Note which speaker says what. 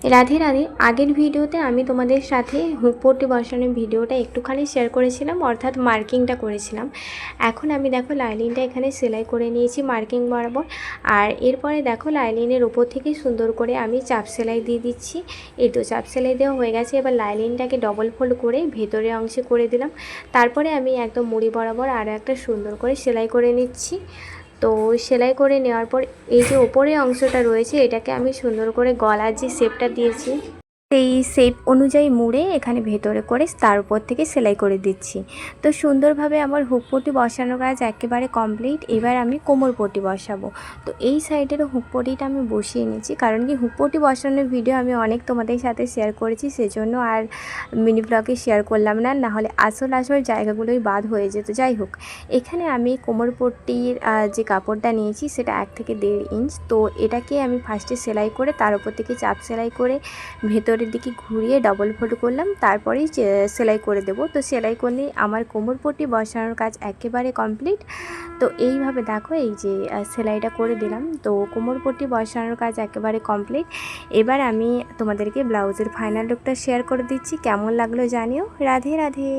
Speaker 1: রাধে রাধে। আগের ভিডিওতে আমি তোমাদের সাথে হুক পট্টি বসানোর ভিডিওটা একটুখানি শেয়ার করেছিলাম, অর্থাৎ মার্কিংটা করেছিলাম। এখন আমি দেখো লাইলিনটা এখানে সেলাই করে নিয়েছি মার্কিং বরাবর। আর এরপরে দেখো লাইলিনের ওপর থেকে সুন্দর করে আমি চাপ সেলাই দিয়ে দিচ্ছি। এই তো চাপ সেলাই দেওয়া হয়ে গেছে। এবার লাইলিনটাকে ডবল ফোল্ড করে ভেতরের অংশে করে দিলাম। তারপরে আমি একদম মুড়ি বরাবর আরও একটা সুন্দর করে সেলাই করে নিচ্ছি। তো সেলাই করে নেওয়ার পর এই যে ওপরের অংশটা রয়েছে এটাকে আমি সুন্দর করে গলার যে শেপটা দিয়েছি সেই শেপ অনুযায়ী মুড়ে এখানে ভেতরে করে তার উপর থেকে সেলাই করে দিচ্ছি। তো সুন্দরভাবে আমার হুক পট্টি বসানোর কাজ একেবারে কমপ্লিট। এবার আমি কোমর পট্টি বসাবো। তো এই সাইডেরও হুক পট্টিটা আমি বসিয়ে নিচ্ছি, কারণ কি হুক পট্টি বসানোর ভিডিও আমি অনেক তোমাদের সাথে শেয়ার করেছি, সেজন্য আর মিনি ব্লগে শেয়ার করলাম না, নাহলে আসল জায়গাগুলোই বাদ হয়ে যেত। যাই হোক, এখানে আমি কোমর পট্টির যে কাপড়টা নিয়েছি সেটা 1 থেকে 1.5 ইঞ্চ। তো এটাকে আমি ফার্স্টে সেলাই করে তার উপর থেকে চাপ সেলাই করে ভেতরের দিকে ঘুরিয়ে ডবল ফোল্ড করলাম, তারপরেই সেলাই করে দেব। তো সেলাই করলেই আমার কোমর পট্টি বসানোর কাজ একেবারে কমপ্লিট। তো এইভাবে দেখো এই যে সেলাইটা করে দিলাম। তো কোমর পট্টি বসানোর কাজ একেবারে কমপ্লিট। এবার আমি তোমাদেরকে ব্লাউজের ফাইনাল লুকটা শেয়ার করে দিচ্ছি, কেমন লাগলো জানিও। রাধে রাধে।